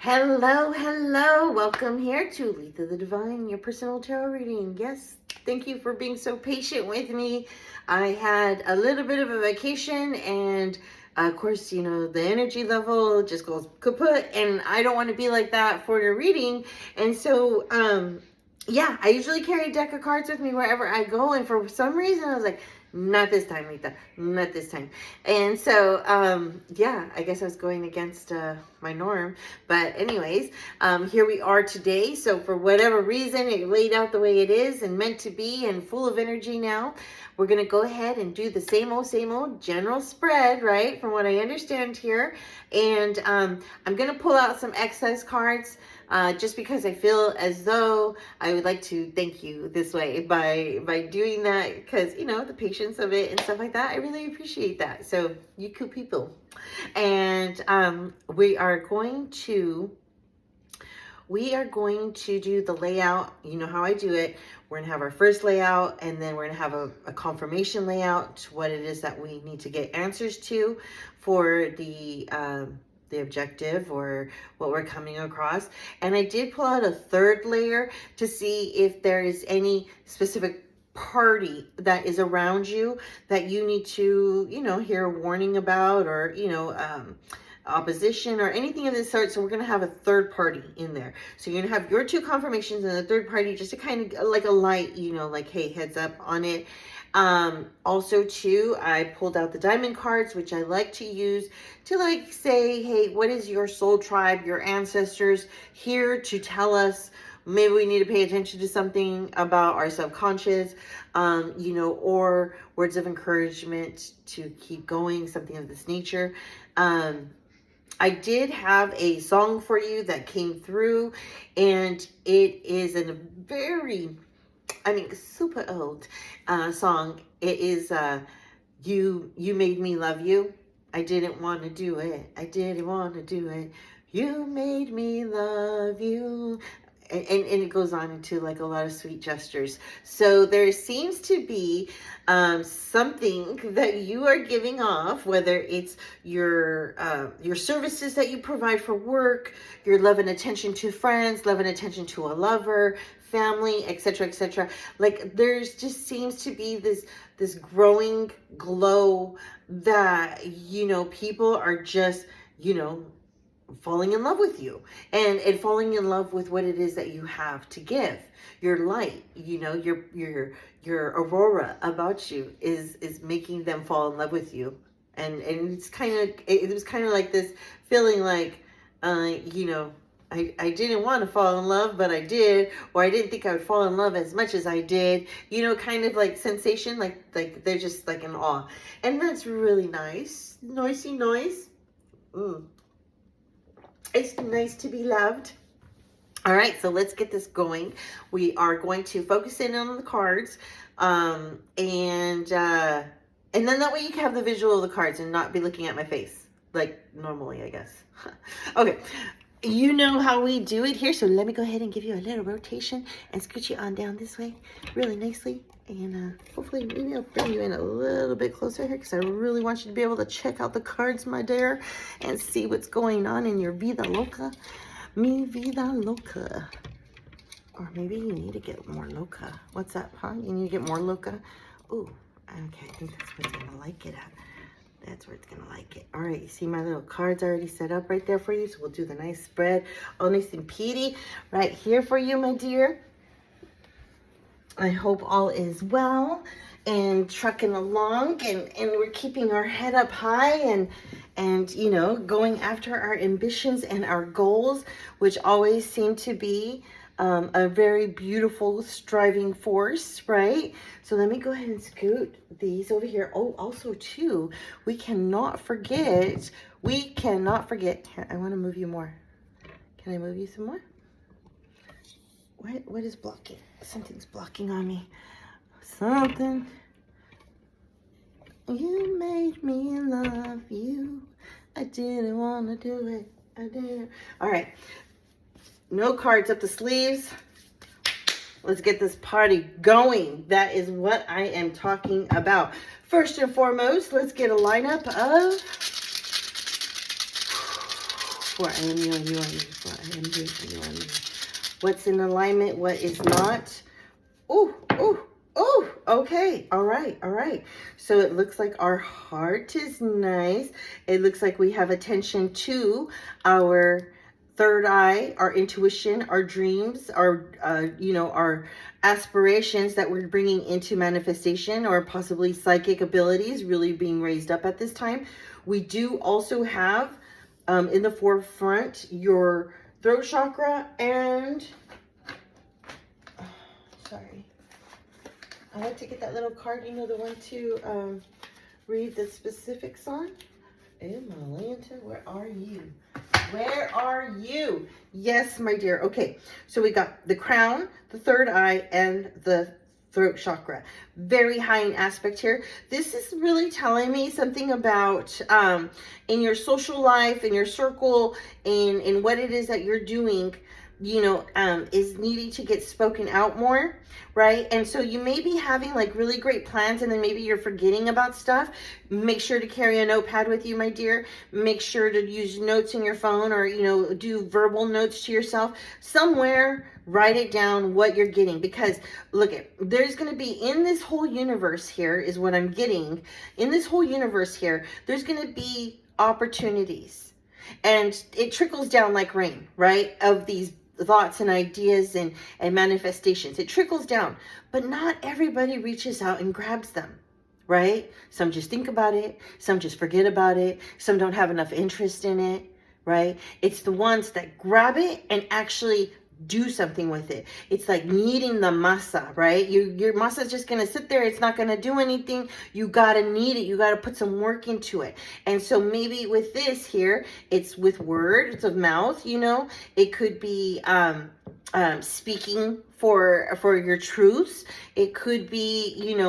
Hello, hello. Welcome here to Letha the Divine, your personal tarot reading. Yes, thank you for being so patient with me. I had a little bit of a vacation and of course, you know, the energy level just goes kaput and I don't want to be like that for your reading. And so, yeah, I usually carry a deck of cards with me wherever I go. And for some reason, I was like, not this time, Letha, not this time. And so, yeah, I guess I was going against my norm. But anyways, here we are today. So for whatever reason, it laid out the way it is and meant to be and full of energy now. We're going to go ahead and do the same old general spread, right? From what I understand here. And I'm going to pull out some excess cards just because I feel as though I would like to thank you this way by doing that, because, you know, the patience of it and stuff like that. I really appreciate that. So you cool people. And we are going to do the layout. You know how I do it. We're going to have our first layout, and then we're going to have a confirmation layout, what it is that we need to get answers to for the objective or what we're coming across. And I did pull out a third layer to see if there is any specific party that is around you that you need to, you know, hear a warning about, or, you know, opposition or anything of this sort. So we're going to have a third party in there. So you're going to have your two confirmations and the third party, just to kind of like a light, you know, like, hey, heads up on it. Also too, I pulled out the diamond cards, which I like to use to like say, hey, what is your soul tribe, your ancestors here to tell us? Maybe we need to pay attention to something about our subconscious, you know, or words of encouragement to keep going, something of this nature. I did have a song for you that came through, and it is a very, I mean, super old song. It is You Made Me Love You. I didn't want to do it. I didn't want to do it. You made me love you. And it goes on into like a lot of sweet gestures. So there seems to be something that you are giving off, whether it's your services that you provide for work, your love and attention to friends, love and attention to a lover, family, etc., etc. Like there's just seems to be this growing glow that, you know, people are just, you know, falling in love with you and falling in love with what it is that you have to give. Your light, you know, your aurora about you is making them fall in love with you. And it's kind of, it was kind of like this feeling like, you know, I didn't want to fall in love, but I did, or I didn't think I would fall in love as much as I did, you know, kind of like sensation, like they're just like in awe. And that's really nice. Noisy noise. It's nice to be loved. All right, so let's get this going. We are going to focus in on the cards, and then that way you can have the visual of the cards and not be looking at my face like normally, I guess. Okay, you know how we do it here, so let me go ahead and give you a little rotation and scooch you on down this way really nicely. And hopefully maybe I'll bring you in a little bit closer here, because I really want you to be able to check out the cards, my dear, and see what's going on in your vida loca. Mi vida loca. Or maybe you need to get more loca. What's that, huh? You need to get more loca? Ooh, okay, I think that's where it's going to like it at. That's where it's going to like it. All right, you see my little cards already set up right there for you. So we'll do the nice spread. All nice and peaty right here for you, my dear. I hope all is well and trucking along, and we're keeping our head up high and you know, going after our ambitions and our goals, which always seem to be a very beautiful striving force, right? So let me go ahead and scoot these over here. Oh, also too, we cannot forget, here, I want to move you more. Can I move you some more? What is blocking? Something's blocking on me. Something. You made me love you. I didn't want to do it. I did. All right. No cards up the sleeves. Let's get this party going. That is what I am talking about. First and foremost, let's get a lineup of for I am you and you are me. For I am you and you are me. What's in alignment? What is not? Oh, oh, oh, okay. All right, all right. So it looks like our heart is nice. It looks like we have attention to our third eye, our intuition, our dreams, our, our aspirations that we're bringing into manifestation, or possibly psychic abilities really being raised up at this time. We do also have in the forefront your throat chakra and sorry. I like to get that little card, the one to read the specifics on. Atlanta, where are you? Where are you? Yes, my dear. Okay, so we got the crown, the third eye, and the throat chakra. Very high in aspect here. This is really telling me something about in your social life, in your circle, in what it is that you're doing, is needing to get spoken out more, right? And so you may be having like really great plans and then maybe you're forgetting about stuff. Make sure to carry a notepad with you, my dear. Make sure to use notes in your phone, or, do verbal notes to yourself somewhere. Write it down what you're getting, because look, there's going to be in this whole universe here is what I'm getting. In this whole universe here, there's going to be opportunities, and it trickles down like rain, right? Of these thoughts and ideas and manifestations. It trickles down, but not everybody reaches out and grabs them, right? Some just think about it. Some just forget about it. Some don't have enough interest in it, right? It's the ones that grab it and actually do something with it. It's like kneading the masa, right? Your masa is just going to sit there. It's not going to do anything. You got to knead it. You got to put some work into it. And so maybe with this here, it's with words of mouth, it could be speaking for your truths. It could be,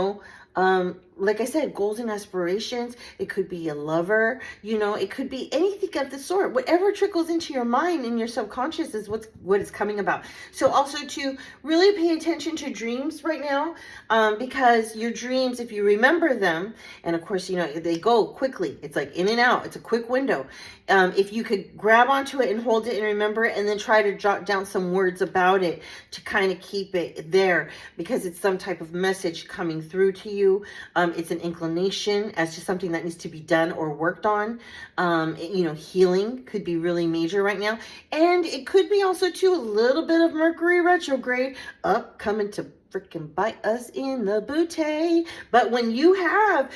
like I said, goals and aspirations. It could be a lover, it could be anything of the sort. Whatever trickles into your mind and your subconscious is what it's coming about. So also to really pay attention to dreams right now, because your dreams, if you remember them, and of course, they go quickly. It's like in and out. It's a quick window. If you could grab onto it and hold it and remember it, and then try to jot down some words about it to kind of keep it there, because it's some type of message coming through to you. It's an inclination as to something that needs to be done or worked on. Healing could be really major right now. And it could be also too a little bit of Mercury retrograde coming to freaking bite us in the booty. But when you have,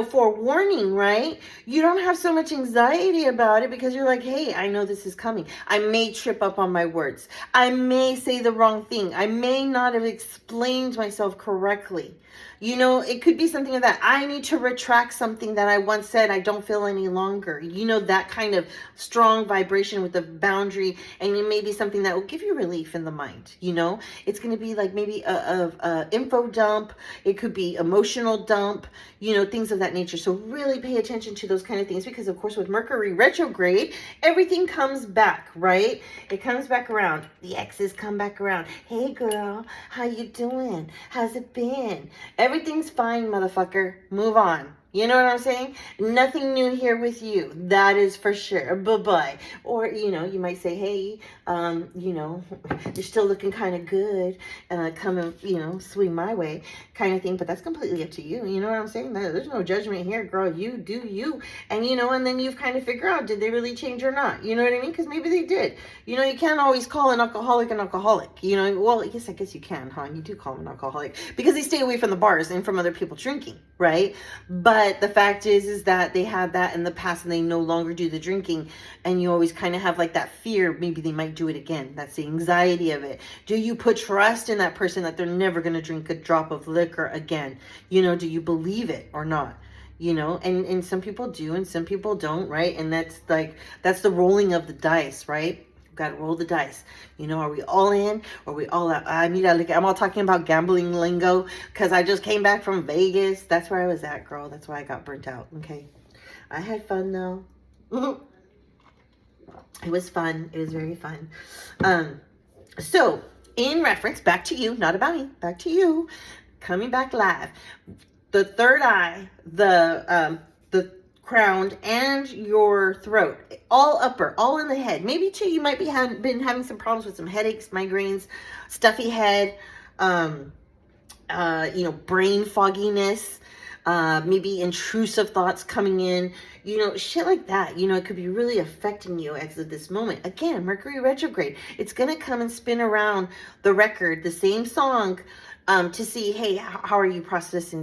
forewarning, right? You don't have so much anxiety about it, because you're like, hey, I know this is coming. I may trip up on my words. I may say the wrong thing. I may not have explained myself correctly. It could be something of that. I need to retract something that I once said I don't feel any longer. That kind of strong vibration with the boundary. And it may be something that will give you relief in the mind. It's going to be like maybe a info dump. It could be emotional dump, things of that nature. So really pay attention to those kind of things, because of course with Mercury retrograde, everything comes back, right? It comes back around. The exes come back around. Hey girl, how you doing? How's it been? Everything's fine, motherfucker. Move on. You know what I'm saying? Nothing new here with you. That is for sure. Bye-bye. Or, you might say, hey, you're still looking kind of good. Come and, swing my way kind of thing. But that's completely up to you. You know what I'm saying? There's no judgment here, girl. You do you. And, and then you've kind of figure out, did they really change or not? You know what I mean? Because maybe they did. You can't always call an alcoholic an alcoholic. Well, I guess you can, huh? You do call them an alcoholic because they stay away from the bars and from other people drinking, right? But the fact is that they had that in the past and they no longer do the drinking. And you always kind of have like that fear, maybe they might do it again. That's the anxiety of it. Do you put trust in that person that they're never going to drink a drop of liquor again? Do you believe it or not? And some people do and some people don't, right? And that's the rolling of the dice, right? Got to roll the dice. Are we all in or are we all out? I'm all talking about gambling lingo because I just came back from Vegas. That's where I was at, girl. That's why I got burnt out. Okay. I had fun though. It was fun. It was very fun. So in reference, back to you, not about me, back to you, coming back live. The third eye, the crown, and your throat, all upper, all in the head. Maybe too, you might be been having some problems with some headaches, migraines, stuffy head, brain fogginess, maybe intrusive thoughts coming in, shit like that. It could be really affecting you as of this moment. Again, Mercury retrograde, it's going to come and spin around the record, the same song, to see, hey, how are you processing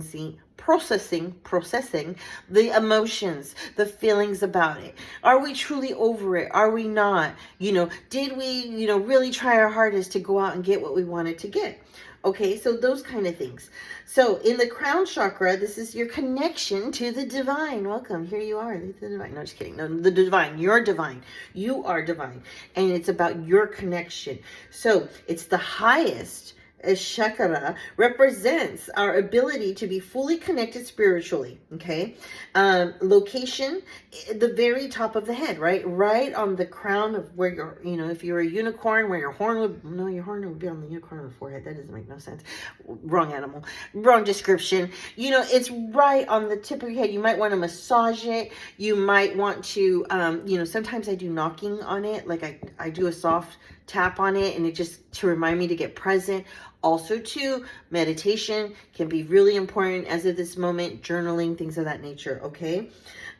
the emotions, the feelings about it? Are we truly over it? Are we not? Did we, really try our hardest to go out and get what we wanted to get? Okay, so those kind of things. So in the crown chakra, this is your connection to the divine. Welcome, here you are, the divine. No, just kidding. No, the divine. You're divine. You are divine. And it's about your connection. So it's the highest. Chakra represents our ability to be fully connected spiritually. Okay, location, the very top of the head, right on the crown of where your, if you're a unicorn, where your horn would be on the unicorn on the forehead. That doesn't make no sense. Wrong animal, wrong description. It's right on the tip of your head. You might want to massage it. You might want to, sometimes I do knocking on it, like I do a soft tap on it, and it just to remind me to get present. Also too, meditation can be really important as of this moment, journaling, things of that nature. Okay.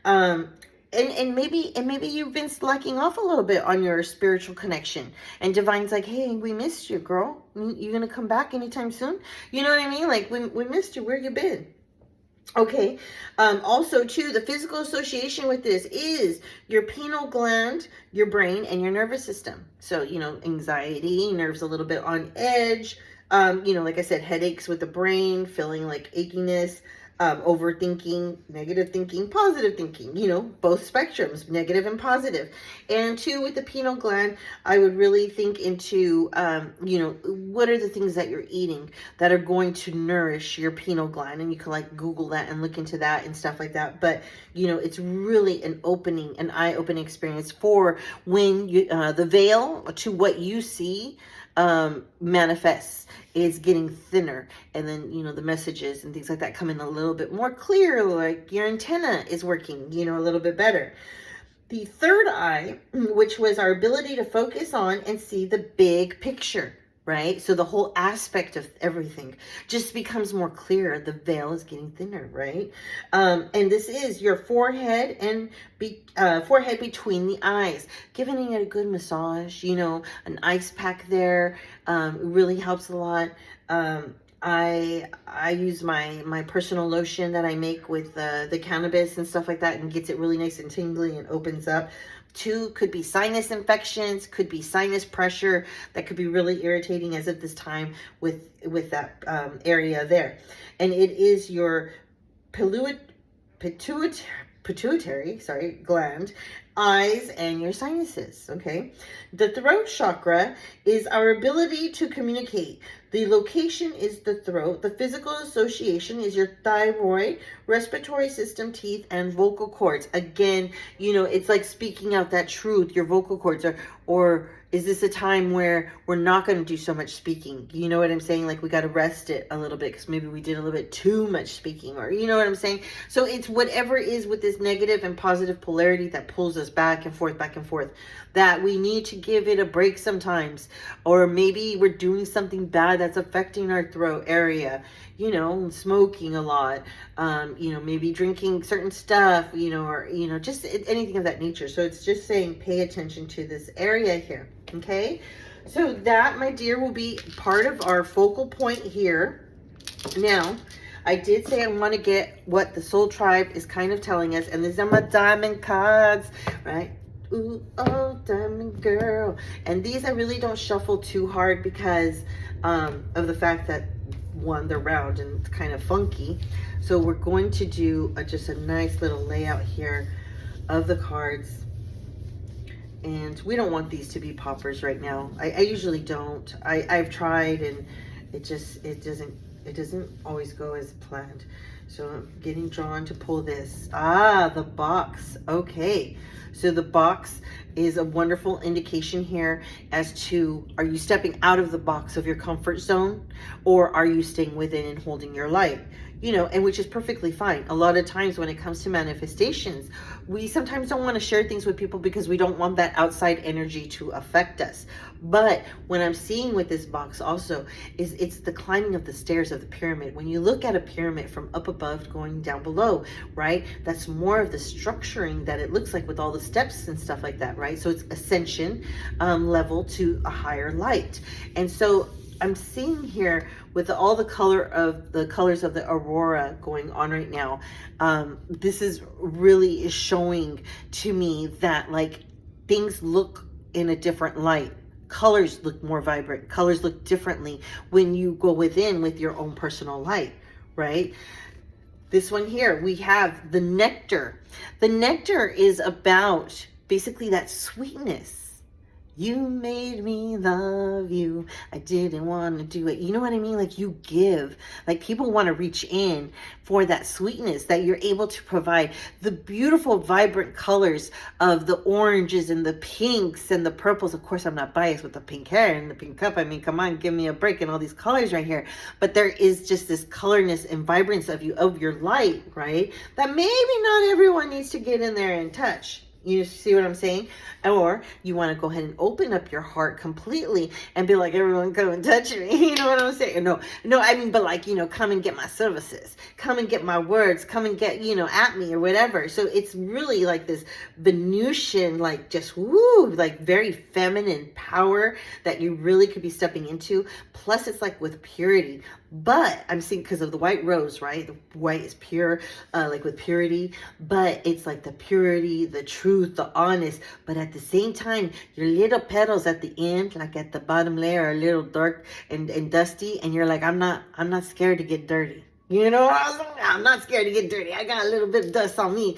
And maybe you've been slacking off a little bit on your spiritual connection, and divine's like, hey, we missed you, girl. You gonna come back anytime soon? You know what I mean? Like, we missed you. Where you been? Okay. Also too, the physical association with this is your pineal gland, your brain, and your nervous system. So, anxiety, nerves a little bit on edge, like I said, headaches with the brain, feeling like achiness, overthinking, negative thinking, positive thinking, both spectrums, negative and positive. And two, with the pineal gland, I would really think into, what are the things that you're eating that are going to nourish your pineal gland? And you can Google that and look into that and stuff like that. But, it's really an eye-opening experience for when you, the veil to what you see manifests is getting thinner, and then the messages and things like that come in a little bit more clear, like your antenna is working a little bit better. The third eye, which was our ability to focus on and see the big picture, right? So the whole aspect of everything just becomes more clear. The veil is getting thinner, right? And this is your forehead and forehead between the eyes, giving it a good massage, an ice pack there, really helps a lot. I use my personal lotion that I make with the cannabis and stuff like that, and gets it really nice and tingly and opens up. Two, could be sinus infections, could be sinus pressure that could be really irritating as of this time with that area there. And it is your pituitary gland, eyes, and your sinuses. Okay, the throat chakra is our ability to communicate. The location is the throat. The physical association is your thyroid, respiratory system, teeth, and vocal cords. Again, it's like speaking out that truth, your vocal cords. Or is this a time where we're not going to do so much speaking? You know what I'm saying? Like, we got to rest it a little bit because maybe we did a little bit too much speaking, or you know what I'm saying? So it's whatever is with this negative and positive polarity that pulls us back and forth, that we need to give it a break sometimes. Or maybe we're doing something bad that's affecting our throat area, smoking a lot, maybe drinking certain stuff, or, just anything of that nature. So it's just saying, pay attention to this area here. Okay. So that, my dear, will be part of our focal point here. Now, I did say I want to get what the soul tribe is kind of telling us, and these are my diamond cards, right? Ooh, oh, diamond girl. And these I really don't shuffle too hard because of the fact that, one, they're round and kind of funky. So we're going to do just a nice little layout here of the cards. And we don't want these to be poppers right now. I usually don't. I've tried, and it doesn't always go as planned. So I'm getting drawn to pull this. The box. Okay. So the box is a wonderful indication here as to, are you stepping out of the box of your comfort zone, or are you staying within and holding your light? and which is perfectly fine. A lot of times when it comes to manifestations, we sometimes don't want to share things with people because we don't want that outside energy to affect us. But what I'm seeing with this box also is it's the climbing of the stairs of the pyramid. When you look at a pyramid from up above going down below, right, that's more of the structuring that it looks like with all the steps and stuff like that, right? So it's ascension level to a higher light. And so I'm seeing here with all the colors of the aurora going on right now, this is really showing to me that like things look in a different light. Colors look more vibrant. Colors look differently when you go within with your own personal light, right? This one here, we have the nectar. The nectar is about basically that sweetness. You made me love you. I didn't want to do it. You know what I mean? Like you give, like people want to reach in for that sweetness that you're able to provide. The beautiful, vibrant colors of the oranges and the pinks and the purples. Of course, I'm not biased with the pink hair and the pink cup. I mean, come on, give me a break and all these colors right here. But there is just this colorness and vibrance of your light, right? That maybe not everyone needs to get in there and touch. You see what I'm saying? Or you want to go ahead and open up your heart completely and be like, everyone come and touch me. You know what I'm saying? No, I mean, but like, come and get my services. Come and get my words. Come and get, at me or whatever. So it's really like this Venusian, like just woo, like very feminine power that you really could be stepping into. Plus it's like with purity. But I'm seeing because of the white rose, right? The white is pure, like with purity, but it's like the purity, the truth, the honest. But at the same time, your little petals at the end, like at the bottom layer, are a little dark and dusty. And you're like, I'm not scared to get dirty. I'm not scared to get dirty. I got a little bit of dust on me.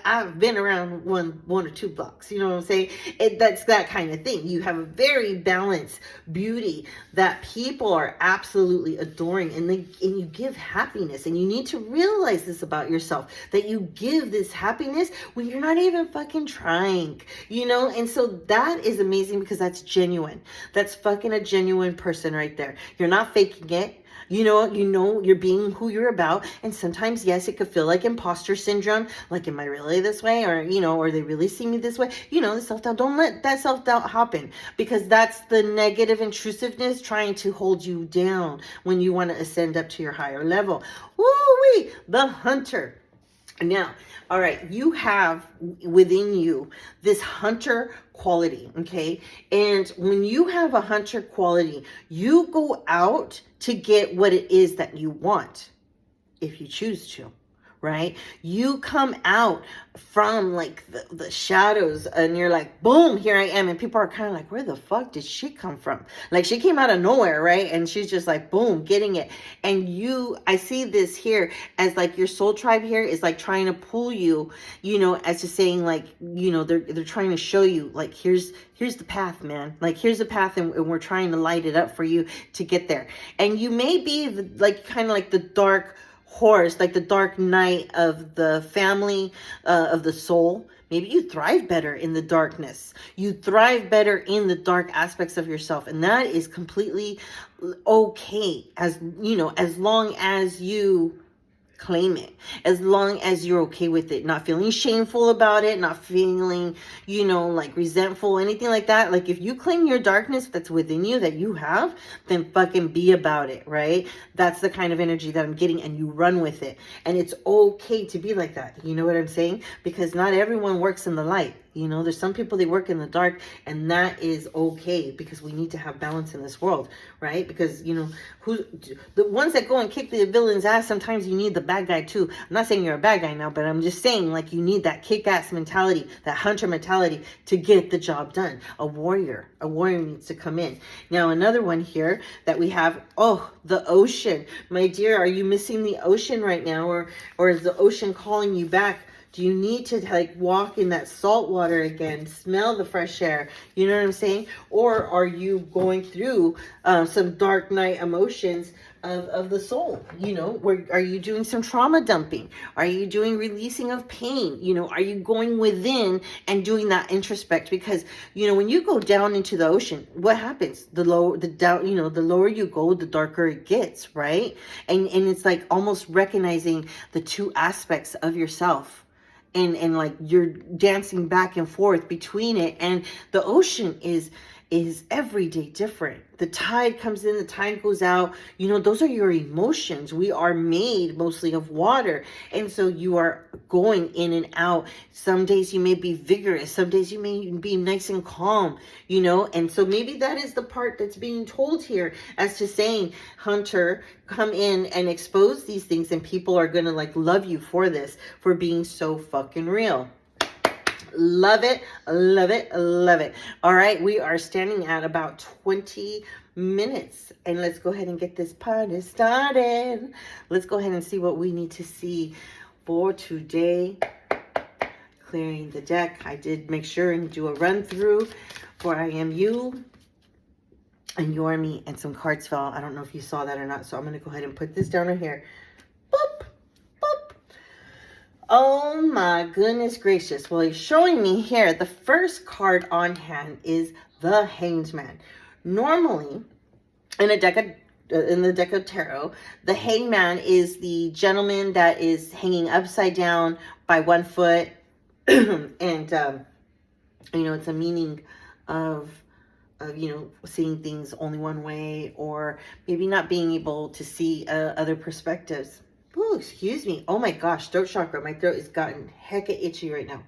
I've been around one or two blocks. You know what I'm saying? That's that kind of thing. You have a very balanced beauty that people are absolutely adoring, and you give happiness. And you need to realize this about yourself, that you give this happiness when you're not even fucking trying. And so that is amazing because that's genuine. That's fucking a genuine person right there. You're not faking it. You're being who you're about. And sometimes, yes, it could feel like imposter syndrome. Like, am I really this way? Or they really see me this way? The self-doubt. Don't let that self-doubt happen, because that's the negative intrusiveness trying to hold you down when you want to ascend up to your higher level. Woo-wee, the hunter. Now, all right, you have within you this hunter quality, okay? And when you have a hunter quality, you go out to get what it is that you want, if you choose to, right? You come out from like the shadows and you're like, boom, here I am. And people are kind of like, where the fuck did she come from? Like she came out of nowhere, right? And she's just like, boom, getting it. And I see this here as like your soul tribe here is like trying to pull you, as just saying like, they're trying to show you like, here's the path, man. Like, here's the path, and we're trying to light it up for you to get there. And you may be like kind of like the dark horse, like the dark night of the family, of the soul. Maybe you thrive better in the darkness. You thrive better in the dark aspects of yourself. And that is completely okay, as long as you claim it, as long as you're okay with it, not feeling shameful about it, not feeling, like resentful, anything like that. Like if you claim your darkness that's within you that you have, then fucking be about it, right? That's the kind of energy that I'm getting, and you run with it. And it's okay to be like that. You know what I'm saying? Because not everyone works in the light. There's some people, they work in the dark, and that is okay, because we need to have balance in this world, right? Because, the ones that go and kick the villain's ass, sometimes you need the bad guy too. I'm not saying you're a bad guy now, but I'm just saying like you need that kick-ass mentality, that hunter mentality to get the job done. A warrior needs to come in. Now, another one here that we have, the ocean. My dear, are you missing the ocean right now? Or is the ocean calling you back Do you need to like walk in that salt water again, smell the fresh air? You know what I'm saying? Or are you going through some dark night emotions of the soul? You know, where are you doing some trauma dumping? Are you doing releasing of pain? You know, are you going within and doing that introspect? Because, you know, when you go down into the ocean, what happens? The lower the down, you know, the lower you go, the darker it gets, right? And it's like almost recognizing the two aspects of yourself. And like you're dancing back and forth between it, and the ocean is every day different. The tide comes in, the tide goes out. You know, those are your emotions. We are made mostly of water, and so you are going in and out. Some days you may be vigorous, some days you may be nice and calm, you know. And so maybe that is the part that's being told here, as to saying, Hunter, come in and expose these things, and people are gonna like love you for this, for being so fucking real. Love it, love it, love it. All right, we are standing at about 20 minutes, and let's go ahead and get this party started. Let's go ahead and see what we need to see for today. Clearing the deck. I did make sure and do a run through for I Am You and You're Me, and some cards fell. I don't know if you saw that or not, so I'm going to go ahead and put this down right here. Boop, boop. Oh my goodness gracious. Well, he's showing me here, the first card on hand is the Hanged Man. Normally, in the deck of tarot, the Hanged Man is the gentleman that is hanging upside down by one foot, and you know, it's a meaning of you know, seeing things only one way, or maybe not being able to see other perspectives. Ooh, excuse me. Oh my gosh, throat chakra. My throat is gotten hecka itchy right now.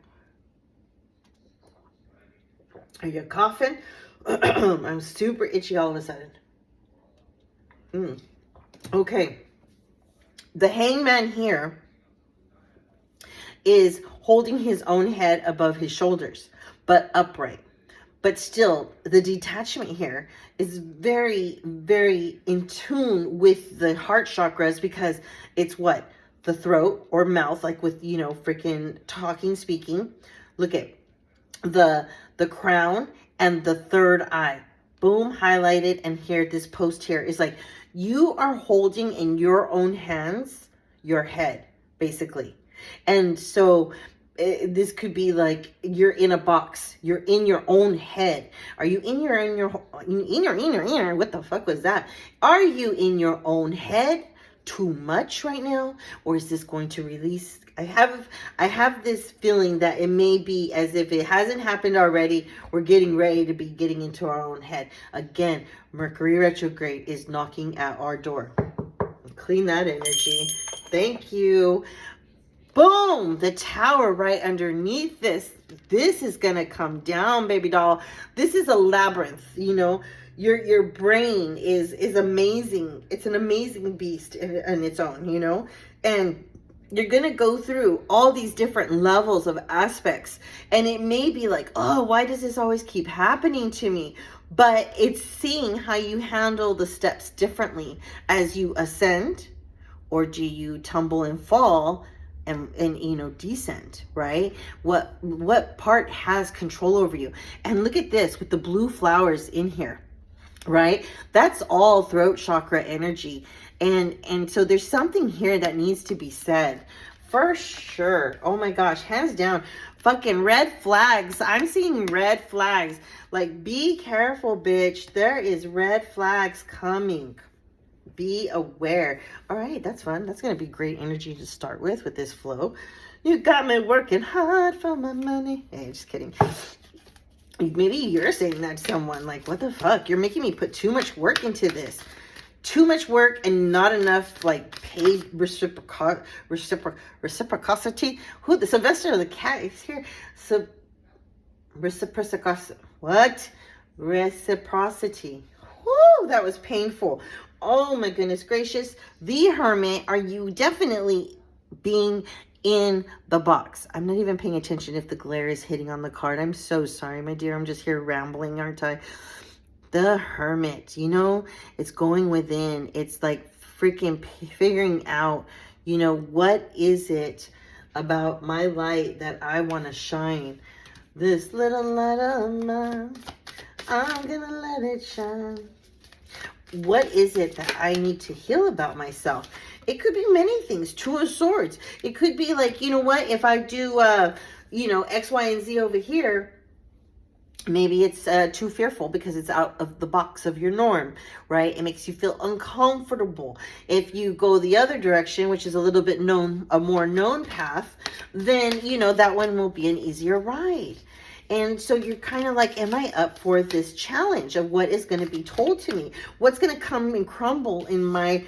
Are you coughing? I'm super itchy all of a sudden. Okay. The Hangman here is holding his own head above his shoulders, but upright. But still, the detachment here is very, very in tune with the heart chakras, because it's what? The throat or mouth, like with, you know, freaking talking, speaking. Look at the crown and the third eye. Boom, highlighted. And here, this post here is like, you are holding in your own hands your head, basically. And so this could be like you're in a box. You're in your own head. Are you in your what the fuck was that? Are you in your own head too much right now, or is this going to release? I have this feeling that it may be, as if it hasn't happened already, we're getting ready to be getting into our own head again. Mercury retrograde is knocking at our door. Clean that energy. Thank you. Boom, the tower right underneath this. This is gonna come down, baby doll. This is a labyrinth, you know. Your brain is amazing. It's an amazing beast in its own, you know. And you're gonna go through all these different levels of aspects, and it may be like, oh, why does this always keep happening to me? But it's seeing how you handle the steps differently as you ascend, or do you tumble and fall and you know, descend, right? What part has control over you? And look at this with the blue flowers in here, right? That's all throat chakra energy. And so there's something here that needs to be said for sure. Oh my gosh, hands down, fucking red flags. I'm seeing red flags. Like, be careful, bitch. There is red flags coming. Be aware. All right, that's fun. That's going to be great energy to start with this flow. You got me working hard for my money. Hey, just kidding. Maybe you're saying that to someone, like, what the fuck? You're making me put too much work into this. Too much work and not enough, like, paid reciprocity. Who? The Sylvester the cat is here. So, reciprocity. What? Reciprocity. Whoo, that was painful. Oh my goodness gracious. The Hermit, are you definitely being in the box? I'm not even paying attention if the glare is hitting on the card. I'm so sorry, my dear. I'm just here rambling, aren't I? The Hermit, you know, it's going within. It's like freaking figuring out, you know, what is it about my light that I want to shine. This little light of mine, I'm gonna let it shine. What is it that I need to heal about myself? It could be many things. Two of Swords. It could be like, you know what, if I do, X, Y, and Z over here, maybe it's too fearful because it's out of the box of your norm, right? It makes you feel uncomfortable. If you go the other direction, which is a little bit a more known path, then, that one will be an easier ride. And so you're kind of like, am I up for this challenge of what is going to be told to me? What's going to come and crumble in my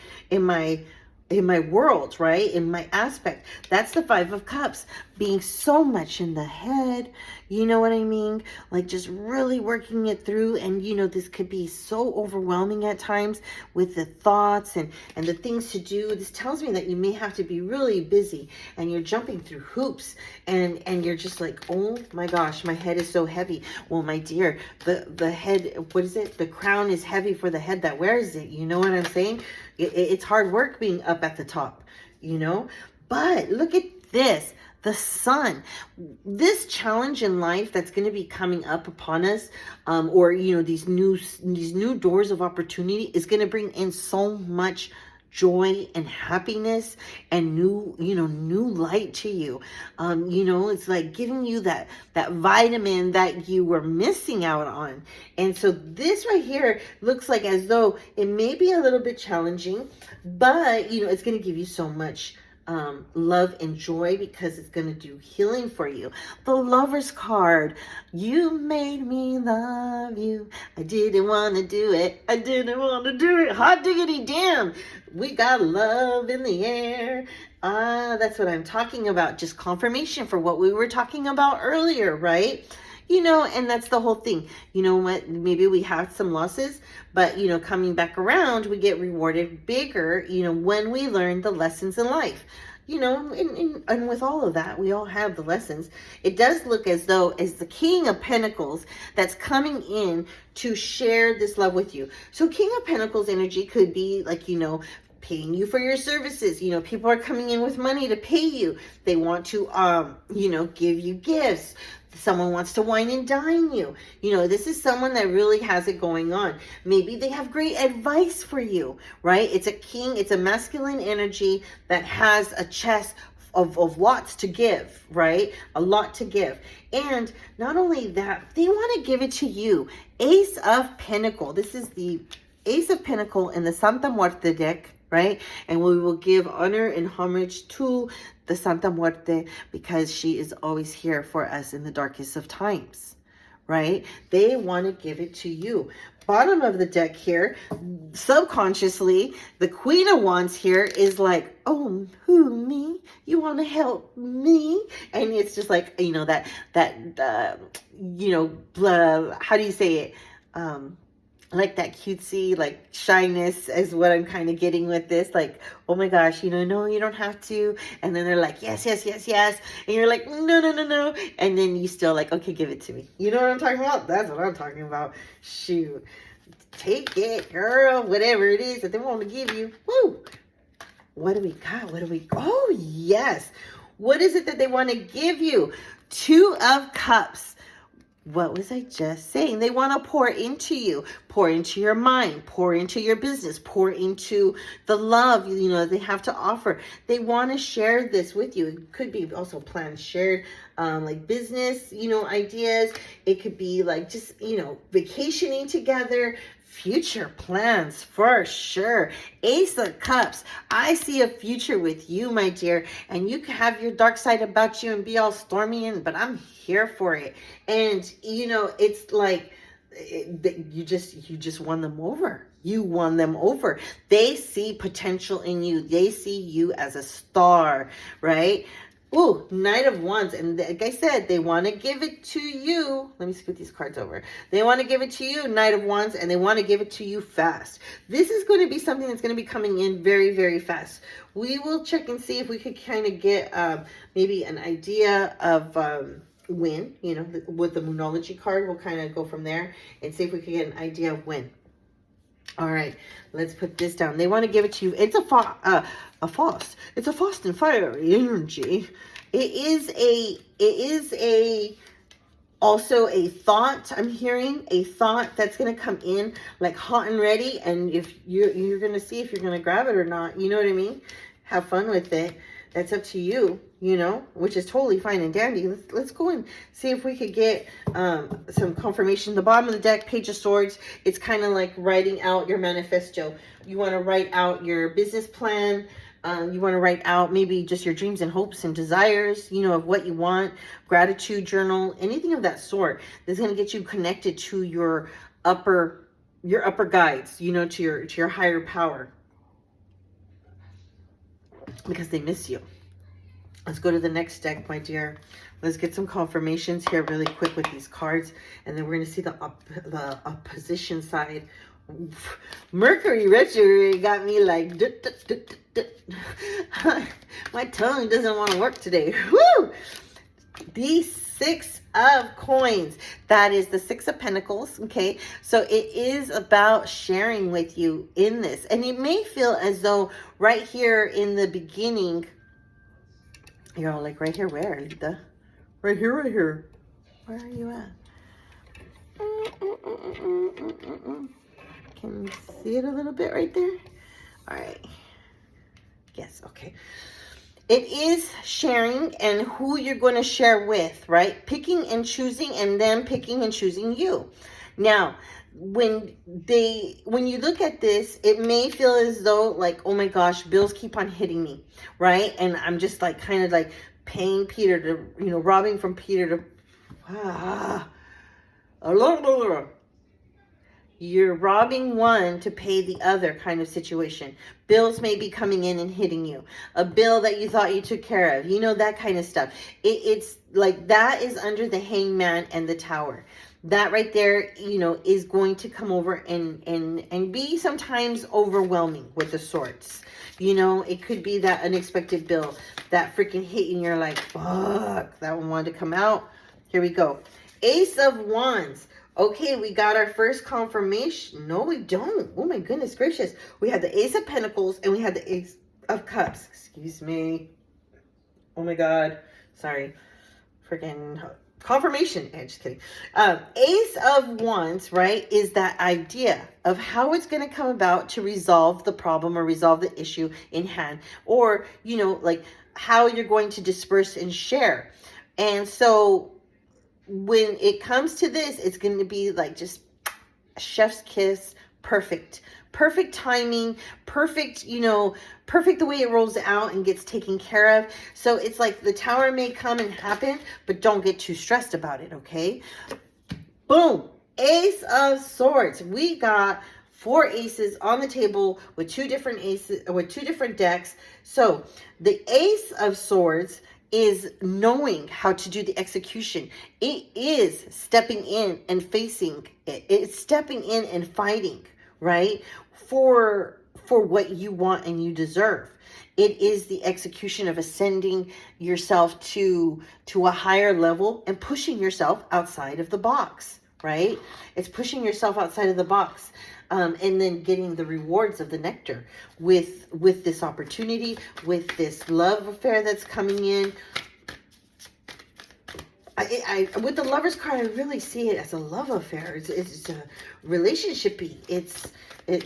world, right? In my aspect. That's the Five of Cups. Being so much in the head, you know what I mean? Like just really working it through. And this could be so overwhelming at times with the thoughts and the things to do. This tells me that you may have to be really busy and you're jumping through hoops and you're just like, oh my gosh, my head is so heavy. Well, my dear, the head, what is it? The crown is heavy for the head that wears it. You know what I'm saying? It's hard work being up at the top, but look at this. The Sun, this challenge in life that's going to be coming up upon us, or these new doors of opportunity is going to bring in so much joy and happiness and new light to you. It's like giving you that vitamin that you were missing out on. And so this right here looks like as though it may be a little bit challenging, but it's going to give you so much love and joy because it's going to do healing for you. The Lover's card. You made me love you. I didn't want to do it. I didn't want to do it. Hot diggity damn. We got love in the air. That's what I'm talking about. Just confirmation for what we were talking about earlier, right? And that's the whole thing. You know what? Maybe we have some losses, but, coming back around, we get rewarded bigger, when we learn the lessons in life. And with all of that, we all have the lessons. It does look as though as the King of Pentacles that's coming in to share this love with you. So King of Pentacles energy could be like, paying you for your services. People are coming in with money to pay you. They want to, give you gifts. Someone wants to wine and dine you. This is someone that really has it going on. Maybe they have great advice for you, right? It's a king. It's a masculine energy that has a chest of lots to give, right? A lot to give. And not only that, they want to give it to you. Ace of Pentacle. This is the Ace of Pentacle in the Santa Muerte deck, right? And we will give honor and homage to the Santa Muerte because she is always here for us in the darkest of times, right? They want to give it to you. Bottom of the deck here, subconsciously, the Queen of Wands here is like, oh, who, me? You want to help me? And it's just like, how do you say it? Like that cutesy, like shyness is what I'm kind of getting with this. Like, oh my gosh, no, you don't have to. And then they're like, yes, yes, yes, yes. And you're like, no, no, no, no. And then you still like, okay, give it to me. You know what I'm talking about? That's what I'm talking about. Shoot. Take it, girl. Whatever it is that they want to give you. Woo. What do we got? Oh, yes. What is it that they want to give you? Two of Cups. What was I just saying? They want to pour into you, pour into your mind, pour into your business, pour into the love, they have to offer. They want to share this with you. It could be also plans shared, like business, ideas. It could be like just, vacationing together, future plans for sure. Ace of Cups. I see a future with you, my dear, and you can have your dark side about you and be all stormy, but I'm here for it. And it's like you just won them over. You won them over. They see potential in you. They see you as a star, right? Ooh, Knight of Wands. And like I said, they want to give it to you. Let me scoot these cards over. They want to give it to you, Knight of Wands, and they want to give it to you fast. This is going to be something that's going to be coming in very, very fast. We will check and see if we could kind of get maybe an idea of when, with the Moonology card. We'll kind of go from there and see if we can get an idea of when. All right, let's put this down. They want to give it to you. It's a fast. It's a fast and fiery energy. It is a also a thought. I'm hearing a thought that's going to come in like hot and ready, and if you're going to see if you're going to grab it or not. You know what I mean? Have fun with it. That's up to you, you know, which is totally fine and dandy. Let's go and see if we could get some confirmation. The bottom of the deck, Page of Swords, it's kind of like writing out your manifesto. You want to write out your business plan. You want to write out maybe just your dreams and hopes and desires, you know, of what you want, gratitude journal, anything of that sort that's going to get you connected to your upper guides, you know, to your higher power, because they miss you. Let's go to the next deck, my dear. Let's get some confirmations here really quick with these cards, and then we're going to see the opposition side. Mercury retrograde got me like my tongue doesn't want to work today. Woo! The Six of Coins. That is the Six of Pentacles. Okay, so it is about sharing with you in this, and it may feel as though right here in the beginning, you're all like, right here, where, Lita? Right here, right here. Where are you at? Can you see it a little bit right there? All right. Yes, okay. It is sharing and who you're going to share with, right? Picking and choosing, and then picking and choosing you. Now, when you look at this, it may feel as though like, oh my gosh, bills keep on hitting me, right? And I'm just like kind of like paying Peter to, you know, robbing from Peter to you're robbing one to pay the other kind of situation. Bills may be coming in and hitting you. A bill that you thought you took care of. You know, that kind of stuff. It's like that is under the Hangman and the Tower. That right there, you know, is going to come over and be sometimes overwhelming with the Swords. You know, it could be that unexpected bill that freaking hit you and you're like, fuck, that one wanted to come out. Here we go. Ace of Wands. Okay, we got our first confirmation. No, we don't. Oh my goodness gracious. We had the Ace of Pentacles and we had the Ace of Cups. Excuse me. Oh my God. Sorry. Freaking confirmation. Just kidding. Ace of Wands, right, is that idea of how it's going to come about to resolve the problem or resolve the issue in hand. Or, you know, like how you're going to disperse and share. And so when it comes to this, it's going to be like just chef's kiss, perfect timing, perfect, you know, perfect the way it rolls out and gets taken care of. So it's like the Tower may come and happen, but don't get too stressed about it, okay? Boom. Ace of Swords. We got 4 aces on the table with 2 different aces, with 2 different decks. So the Ace of Swords is knowing how to do the execution. It is stepping in and facing it. It's stepping in and fighting, right? For what you want and you deserve. It is the execution of ascending yourself to a higher level and pushing yourself outside of the box, right? It's pushing yourself outside of the box. And then getting the rewards of the nectar with this opportunity, with this love affair that's coming in. With the Lover's card, I really see it as a love affair. It's a relationship-y.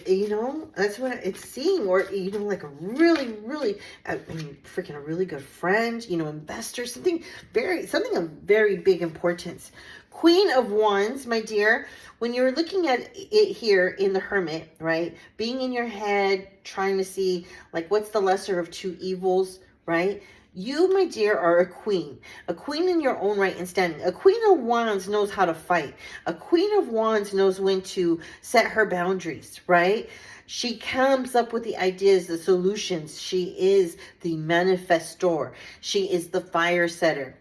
You know, that's what it's seeing. Or, you know, like a really, freaking a really good friend, you know, investor, something of very big importance. Queen of Wands, my dear, when you're looking at it here in the Hermit, right? Being in your head, trying to see, like, what's the lesser of 2 evils, right? You, my dear, are a queen in your own right and standing. A Queen of Wands knows how to fight. A Queen of Wands knows when to set her boundaries, right? She comes up with the ideas, the solutions. She is the manifestor. She is the fire setter.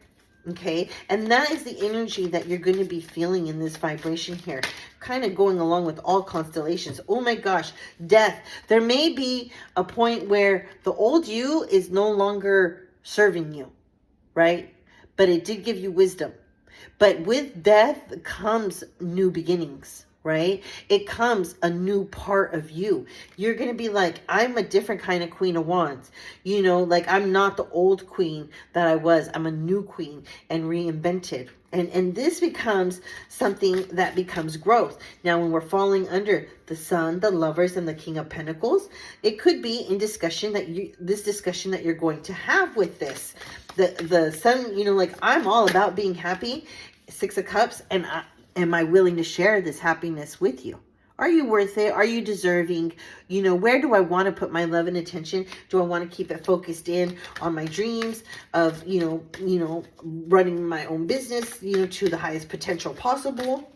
Okay, and that is the energy that you're going to be feeling in this vibration here, kind of going along with all constellations. Oh my gosh, death. There may be a point where the old you is no longer serving you, right? But it did give you wisdom. But with death comes new beginnings, right? It comes a new part of you. You're going to be like, I'm a different kind of Queen of Wands. You know, like I'm not the old queen that I was. I'm a new queen and reinvented. And this becomes something that becomes growth. Now, when we're falling under the Sun, the Lovers, and the King of Pentacles, it could be in discussion that this discussion that you're going to have with this. The Sun, you know, like I'm all about being happy. Six of Cups, and am I willing to share this happiness with you? Are you worth it? Are you deserving? You know, where do I want to put my love and attention? Do I want to keep it focused in on my dreams of, you know, running my own business, you know, to the highest potential possible?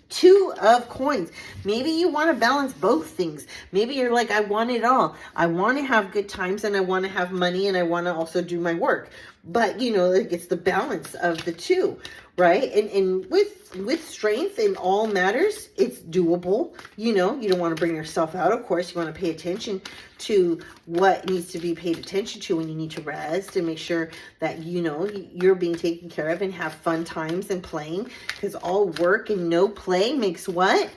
Two of Coins. Maybe you want to balance both things. Maybe you're like, I want it all. I want to have good times and I want to have money and I want to also do my work. But, you know, like it's the balance of the two, right? And with strength in all matters, it's doable. You know, you don't want to bring yourself out. Of course, you want to pay attention to what needs to be paid attention to when you need to rest and make sure that, you know, you're being taken care of and have fun times and playing, because all work and no play makes what?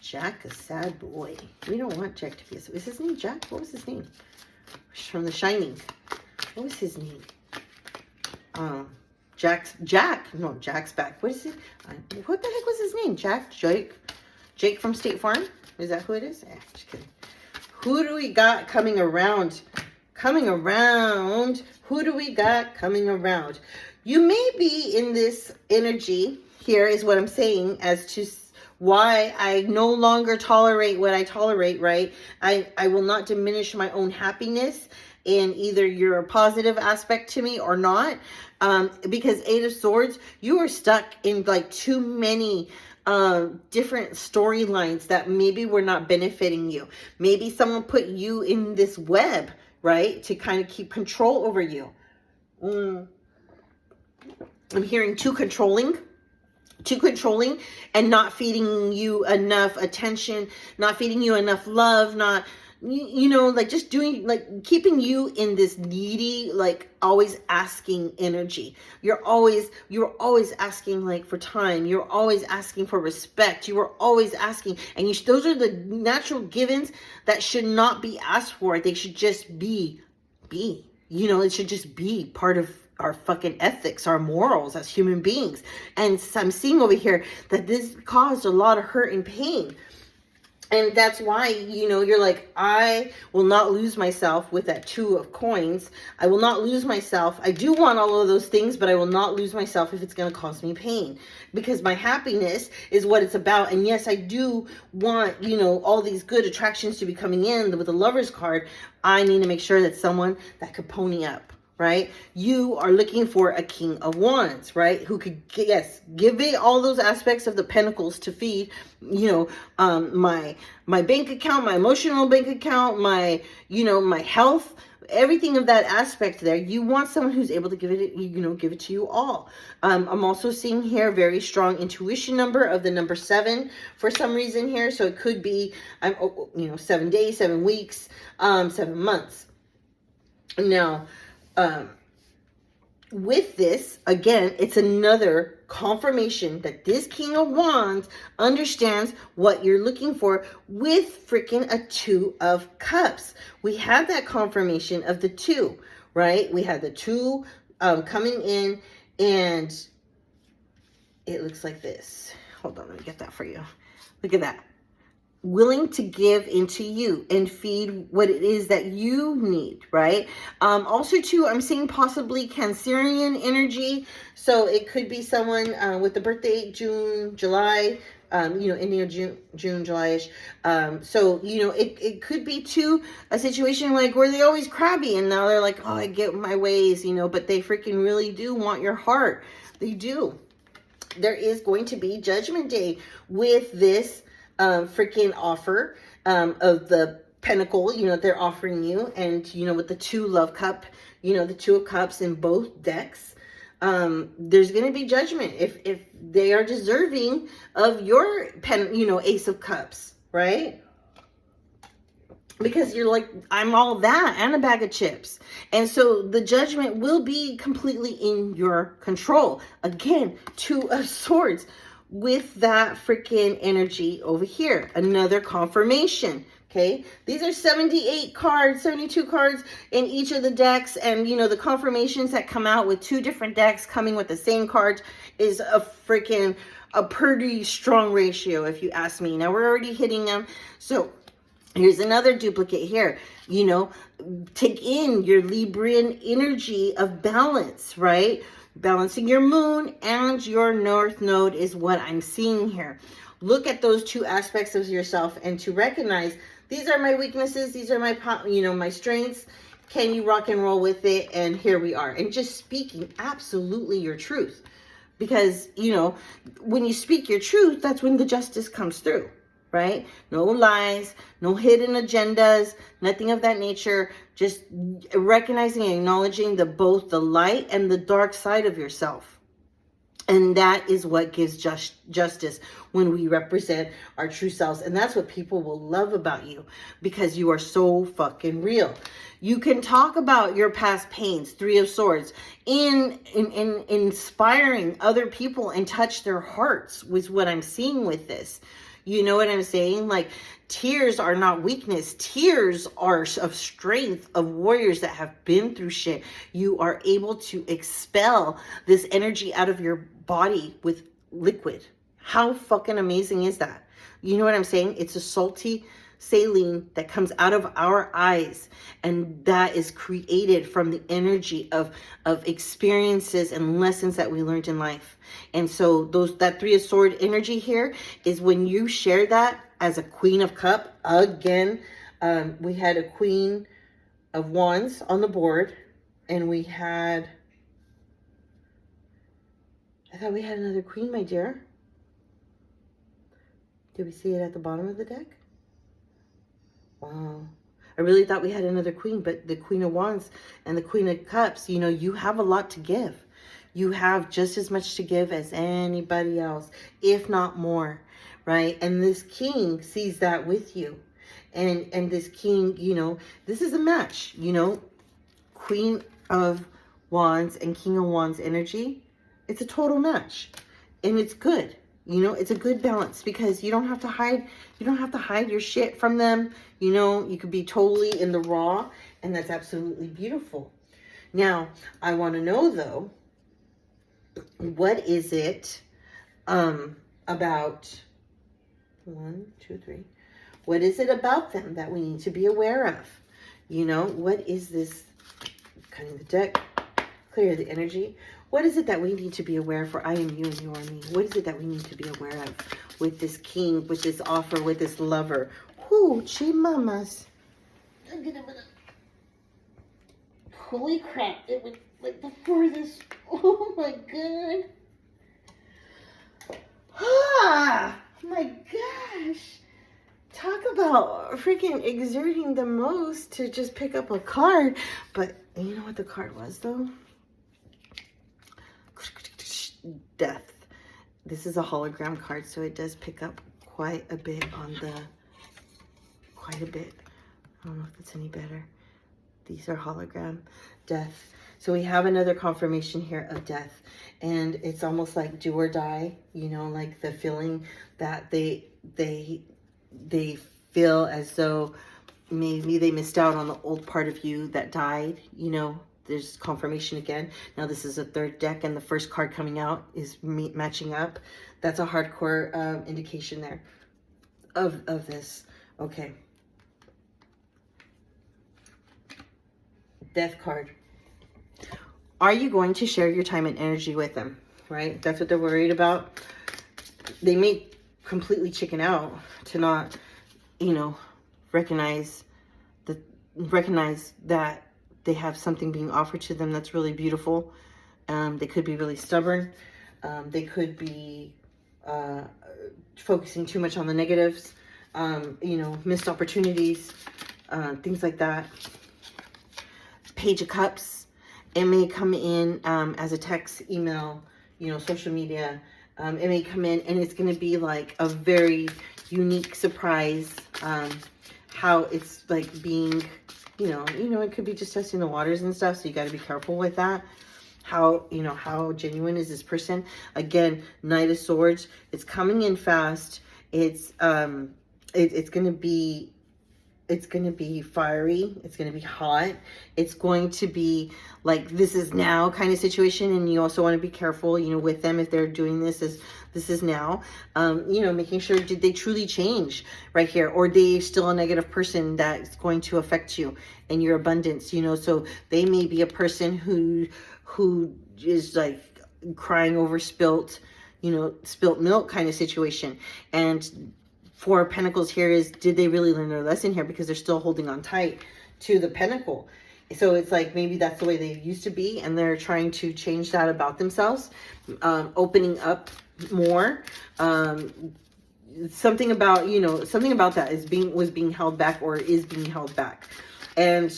Jack, a sad boy. We don't want Jack to be a... Is his name Jack? What was his name? From The Shining. What was his name? Jack's back. What is it? What the heck was his name? Jake from State Farm? Is that who it is? Just kidding. Who do we got coming around? Who do we got coming around? You may be in this energy. Here is what I'm saying as to why I no longer tolerate what I tolerate, right? I will not diminish my own happiness, and either you're a positive aspect to me or not. Because Eight of Swords, you are stuck in like too many different storylines that maybe were not benefiting you. Maybe someone put you in this web, right, to kind of keep control over you. I'm hearing too controlling and not feeding you enough attention, not feeding you enough love, not, you know, like just doing, like keeping you in this needy, like always asking energy. You're always asking like for time. You're always asking for respect. You are always asking, and those are the natural givens that should not be asked for. They should just be, you know, it should just be part of our fucking ethics, our morals as human beings. And I'm seeing over here that this caused a lot of hurt and pain. And that's why, you know, you're like, I will not lose myself with that Two of Coins. I will not lose myself. I do want all of those things, but I will not lose myself if it's going to cause me pain. Because my happiness is what it's about. And yes, I do want, you know, all these good attractions to be coming in with the Lover's card. I need to make sure that someone that could pony up. Right? You are looking for a King of Wands, right? Who could, yes, give me all those aspects of the Pentacles to feed, you know, my bank account, my emotional bank account, my, you know, my health, everything of that aspect there. You want someone who's able to give it, you know, give it to you all. I'm also seeing here very strong intuition number of the number 7 for some reason here. So it could be, you know, 7 days, 7 weeks, 7 months. Now, with this, again, it's another confirmation that this King of Wands understands what you're looking for with freaking a Two of Cups. We had that confirmation of the 2, right? We had the 2 coming in, and it looks like this. Hold on, let me get that for you. Look at that. Willing to give into you and feed what it is that you need, right? Also too, I'm seeing possibly Cancerian energy. So it could be someone with the birthday June, July, you know, ending of June, July-ish. So, you know, it could be too a situation like where they always crabby and now they're like, oh, I get my ways, you know, but they freaking really do want your heart. They do. There is going to be Judgment Day with this freaking offer of the Pentacle, you know, they're offering you, and you know, with the 2 Love Cup, you know, the 2 of Cups in both decks, there's going to be judgment if they are deserving of your you know, Ace of Cups, right? Because you're like, I'm all that and a bag of chips. And so the judgment will be completely in your control. Again, 2 of Swords. with that freaking energy over here. Another confirmation. Okay, these are 78 cards, 72 cards in each of the decks. And, you know, the confirmations that come out with 2 different decks coming with the same cards is a pretty strong ratio, if you ask me. Now, we're already hitting them. So here's another duplicate here. You know, take in your Libran energy of balance, right? Balancing your moon and your north node is what I'm seeing here. Look at those 2 aspects of yourself and to recognize, these are my weaknesses, these are my, you know, my strengths. Can you rock and roll with it? And here we are. And just speaking absolutely your truth. Because, you know, when you speak your truth, that's when the justice comes through, right? No lies, no hidden agendas, nothing of that nature. Just recognizing and acknowledging both the light and the dark side of yourself. And that is what gives justice when we represent our true selves. And that's what people will love about you, because you are so fucking real. You can talk about your past pains, 3 of Swords, in inspiring other people and touch their hearts with what I'm seeing with this. You know what I'm saying? Like, tears are not weakness. Tears are of strength, of warriors that have been through shit. You are able to expel this energy out of your body with liquid. How fucking amazing is that? You know what I'm saying? It's a salty saline that comes out of our eyes, and that is created from the energy of experiences and lessons that we learned in life. And so that 3 of Sword energy here is when you share that as a Queen of Cup. Again, we had a Queen of Wands on the board, and we had, I thought we had another Queen, my dear. Did we see it at the bottom of the deck? Wow. I really thought we had another Queen, but the Queen of Wands and the Queen of Cups, you know, you have a lot to give. You have just as much to give as anybody else, if not more, right? And this King sees that with you. And this King, you know, this is a match, you know, Queen of Wands and King of Wands energy. It's a total match, and it's good. You know, it's a good balance, because you don't have to hide your shit from them. You know, you could be totally in the raw, and that's absolutely beautiful. Now, I want to know though, what is it about 1, 2, 3? What is it about them that we need to be aware of? You know, what is this? Cutting the deck, clear the energy. What is it that we need to be aware for? I am you and you are me. What is it that we need to be aware of with this King, with this offer, with this lover? Whoo, chimamas. Holy crap, it was like before this. Oh my god. Ah, my gosh. Talk about freaking exerting the most to just pick up a card. But you know what the card was though? Death. This is a hologram card, so it does pick up quite a bit on the, I don't know if it's any better. These are hologram. Death. So we have another confirmation here of death, and it's almost like do or die, you know, like the feeling that they feel as though maybe they missed out on the old part of you that died, you know. There's confirmation again. Now this is a 3rd deck, and the first card coming out is matching up. That's a hardcore indication there of this. Okay. Death card. Are you going to share your time and energy with them? Right? That's what they're worried about. They may completely chicken out to not, you know, recognize that they have something being offered to them that's really beautiful. They could be really stubborn. They could be focusing too much on the negatives, you know, missed opportunities, things like that. Page of Cups. It may come in as a text, email, you know, social media. It may come in, and it's going to be like a very unique surprise. How it's like being, you know, it could be just testing the waters and stuff. So you got to be careful with that. How, how genuine is this person? Again, Knight of Swords. It's coming in fast. It's it's gonna be fiery. It's going to be hot. It's going to be like, this is now kind of situation. And you also want to be careful, with them if they're doing this is now, making sure, did they truly change right here? Or they still a negative person that's going to affect you and your abundance, so they may be a person who is like crying over spilt milk kind of situation. And Four of Pentacles here is, did they really learn their lesson here? Because they're still holding on tight to the Pentacle. So it's like, maybe that's the way they used to be, and they're trying to change that about themselves, opening up more. Something about that was being held back, or is being held back. And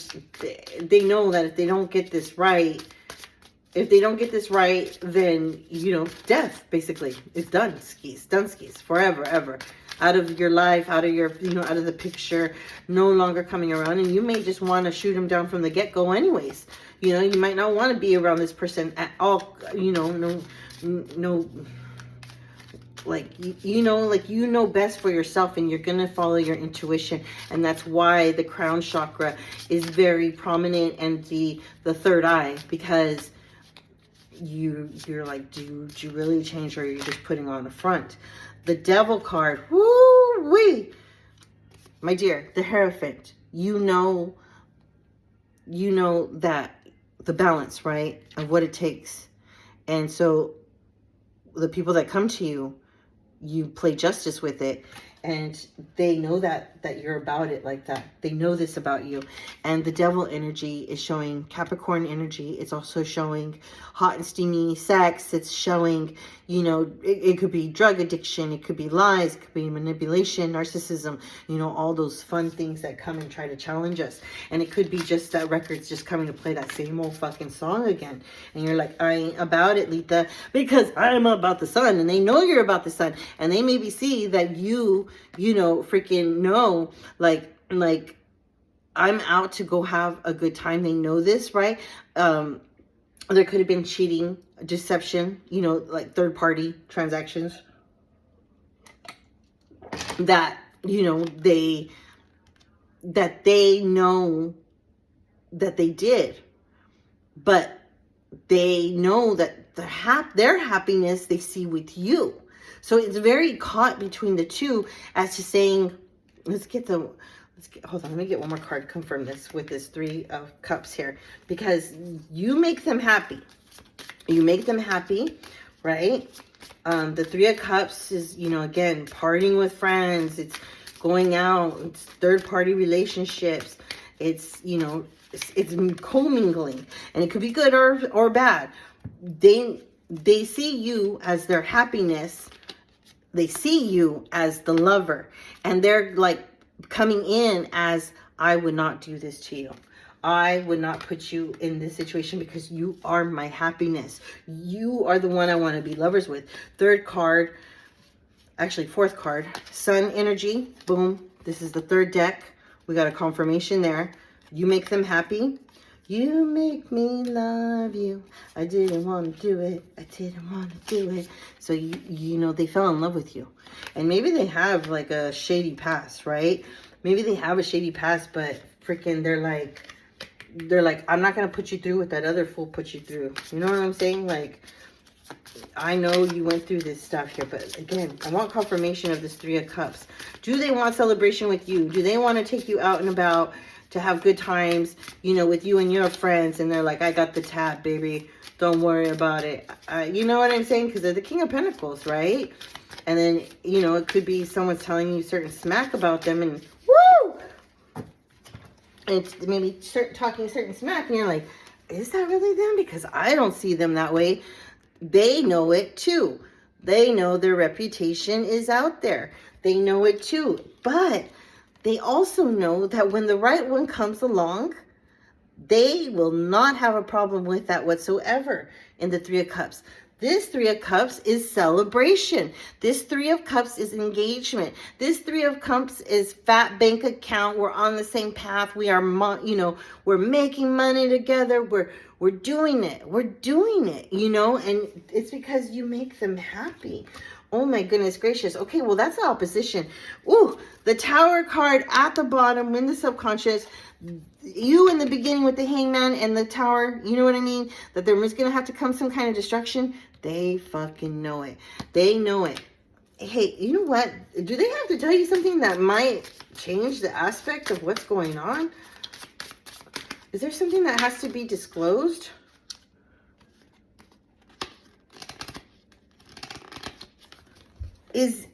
they know that if they don't get this right, then, death, basically. It's done skis, forever, ever. Out of your life, out of your, out of the picture, no longer coming around. And you may just want to shoot him down from the get-go anyways. You might not want to be around this person at all, no, like, best for yourself, and you're going to follow your intuition. And that's why the crown chakra is very prominent, and the third eye, because you're like, do you really change, or are you just putting on the front? The Devil card, woo-wee, my dear, the Hierophant, you know that the balance, right, of what it takes. And so the people that come to you, you play justice with it, and they know that you're about it like that. They know this about you. And the Devil energy is showing Capricorn energy. It's also showing hot and steamy sex. It's showing, it could be drug addiction. It could be lies. It could be manipulation, narcissism, all those fun things that come and try to challenge us. And it could be just that record's just coming to play that same old fucking song again. And you're like, I ain't about it, Lita, because I'm about the sun. And they know you're about the sun. And they maybe see that you freaking know, like I'm out to go have a good time. They know this, right? There could have been cheating, deception, like third party transactions that, they know that they did, but they know that their happiness they see with you. So it's very caught between the two, as to saying, hold on, let me get one more card to confirm this with this Three of Cups here, because you make them happy. You make them happy, right? The Three of Cups is, again, partying with friends. It's going out. It's third-party relationships. It's, it's commingling. And it could be good or bad. They see you as their happiness. They see you as the lover. And they're like coming in as, I would not do this to you. I would not put you in this situation because you are my happiness. You are the one I want to be lovers with. Third card, actually fourth card, Sun energy. Boom. This is the third deck. We got a confirmation there. You make them happy. You make me love you. I didn't want to do it. I didn't want to do it. So, they fell in love with you. And maybe they have like a shady past, right? Maybe they have a shady past, but freaking they're like, I'm not going to put you through what that other fool put you through. You know what I'm saying? Like, I know you went through this stuff here, but again, I want confirmation of this Three of Cups. Do they want celebration with you? Do they want to take you out and about to have good times, with you and your friends? And they're like, I got the tab, baby. Don't worry about it. You know what I'm saying? Because they're the King of Pentacles, right? And then, it could be someone's telling you certain smack about them, and woo! And it's maybe talking certain smack, and you're like, is that really them? Because I don't see them that way. They know it too. They know their reputation is out there. They know it too. But they also know that when the right one comes along, they will not have a problem with that whatsoever. In the Three of Cups, this Three of Cups is celebration. This Three of Cups is engagement. This Three of Cups is fat bank account. We're on the same path. We are, we're making money together. We're doing it. We're doing it, you know, and it's because you make them happy. Oh my goodness gracious. Okay, well, that's the opposition. Ooh, the Tower card at the bottom in the subconscious. You in the beginning with the Hangman and the Tower, you know what I mean? That there was going to have to come some kind of destruction. They fucking know it. They know it. Hey, you know what? Do they have to tell you something that might change the aspect of what's going on? Is there something that has to be disclosed? Is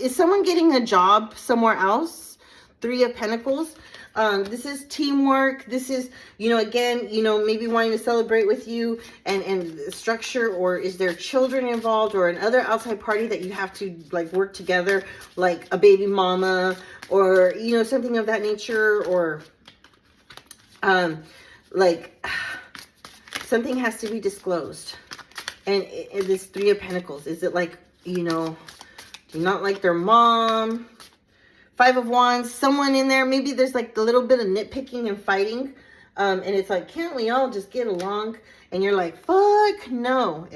someone getting a job somewhere else? Three of Pentacles. This is teamwork. This is, you know, again, you know, maybe wanting to celebrate with you and structure, or is there children involved or another outside party that you have to like work together, like a baby mama or, you know, something of that nature, or like something has to be disclosed. And this Three of Pentacles, is it like, you know, do not like their mom? Five of Wands, someone in there, maybe there's like a little bit of nitpicking and fighting. And it's like, can't we all just get along? And you're like, fuck no.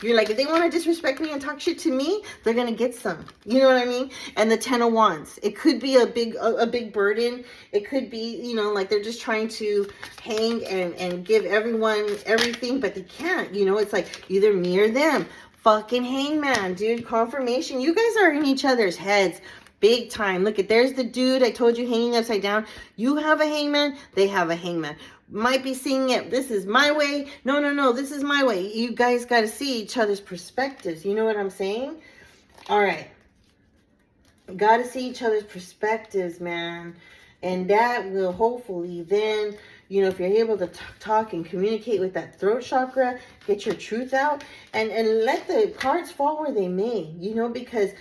You're like, if they want to disrespect me and talk shit to me, they're going to get some. You know what I mean? And the Ten of Wands, it could be a big burden. It could be, you know, like they're just trying to hang and give everyone everything, but they can't. You know, it's like either me or them. Fucking Hangman, dude. Confirmation. You guys are in each other's heads. Big time. Look at, there's the dude I told you hanging upside down. You have a hangman. They have a hangman. Might be seeing it. This is my way. No, no, no. This is my way. You guys got to see each other's perspectives. You know what I'm saying? All right. Got to see each other's perspectives, man. And that will hopefully then, you know, if you're able to talk and communicate with that throat chakra, get your truth out and let the cards fall where they may, you know, because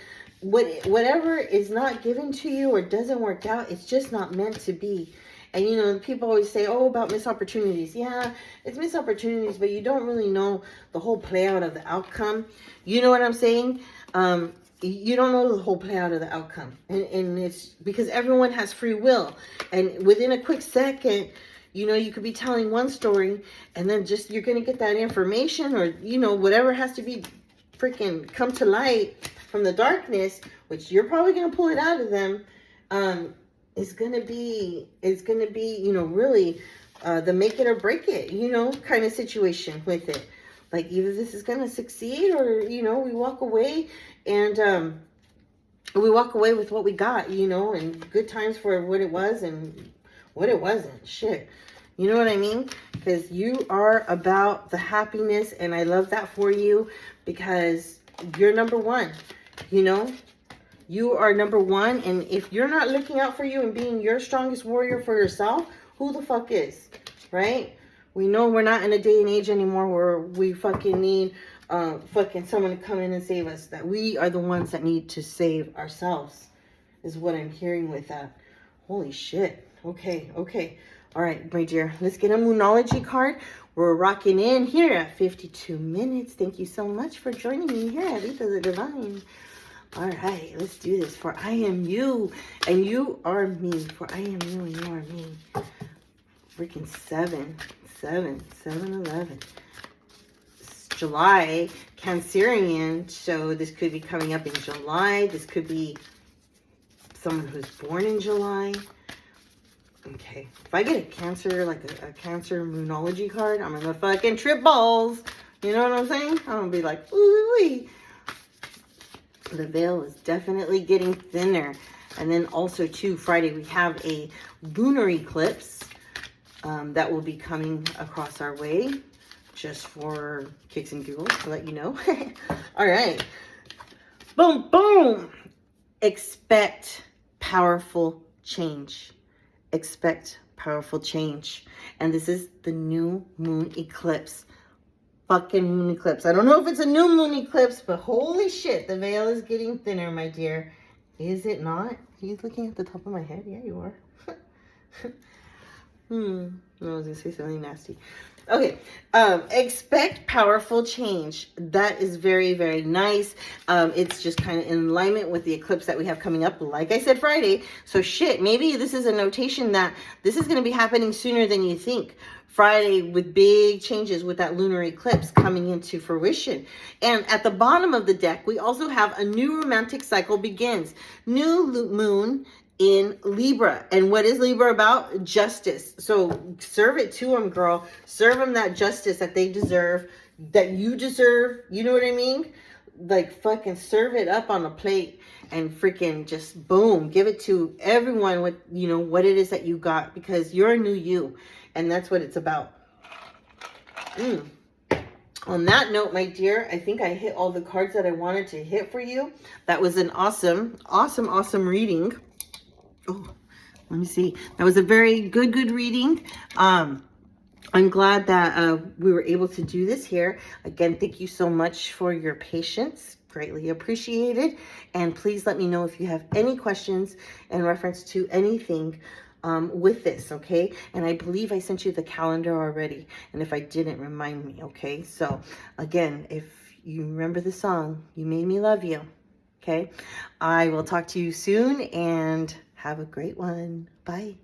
whatever is not given to you or doesn't work out, it's just not meant to be. And, you know, people always say, oh, about missed opportunities. Yeah, it's missed opportunities, but you don't really know the whole play out of the outcome. You know what I'm saying? You don't know the whole play out of the outcome. And it's because everyone has free will. And within a quick second, you know, you could be telling one story and then just you're going to get that information or, you know, whatever has to be freaking come to light from the darkness, which you're probably going to pull it out of them, is going to be, you know, really the make it or break it, you know, kind of situation with it. Like either this is going to succeed or, you know, we walk away and we walk away with what we got, you know, and good times for what it was and what it wasn't. Shit. You know what I mean? Because you are about the happiness and I love that for you because you're number one. You know, you are number one. And if you're not looking out for you and being your strongest warrior for yourself, who the fuck is? Right? We know we're not in a day and age anymore where we fucking need fucking someone to come in and save us. That we are the ones that need to save ourselves is what I'm hearing with that. Holy shit. Okay. Okay. All right, my dear. Let's get a Moonology card. We're rocking in here at 52 minutes. Thank you so much for joining me here at Rita the Divine. All right, let's do this. For I am you, and you are me. For I am you, and you are me. Freaking 7/11. It's July, Cancerian. So this could be coming up in July. This could be someone who's born in July. Okay, if I get a Cancer, like a Cancer Moonology card, I'm gonna fucking trip balls. You know what I'm saying? I'm gonna be like, ooh-wee. The veil is definitely getting thinner. And then also, too, Friday, we have a lunar eclipse that will be coming across our way. Just for kicks and giggles, to let you know. All right. Boom, boom. Expect powerful change. Expect powerful change. And this is the new moon eclipse. Fucking moon eclipse. I don't know if it's a new moon eclipse, but holy shit, the veil is getting thinner, my dear. Is it not? Are you looking at the top of my head? Yeah, you are. I was gonna say something nasty. Okay, expect powerful change. That is very, very nice. It's just kind of in alignment with the eclipse that we have coming up, like I said, Friday. So shit, maybe this is a notation that this is going to be happening sooner than you think. Friday with big changes with that lunar eclipse coming into fruition. And at the bottom of the deck, we also have a new romantic cycle begins. New moon in Libra. And what is Libra about? Justice. So serve it to them, girl. Serve them that justice that they deserve, that you deserve. You know what I mean? Like fucking serve it up on a plate and freaking just boom, give it to everyone with, you know, what it is that you got, because you're a new you. And that's what it's about. On that note, my dear, I think I hit all the cards that I wanted to hit for you. That was an awesome, awesome, awesome reading. Oh, let me see. That was a very good reading. I'm glad that we were able to do this here. Again, thank you so much for your patience. Greatly appreciated. And please let me know if you have any questions in reference to anything with this, okay? And I believe I sent you the calendar already. And if I didn't, remind me, okay? So again, if you remember the song, You Made Me Love You, okay? I will talk to you soon and have a great one. Bye.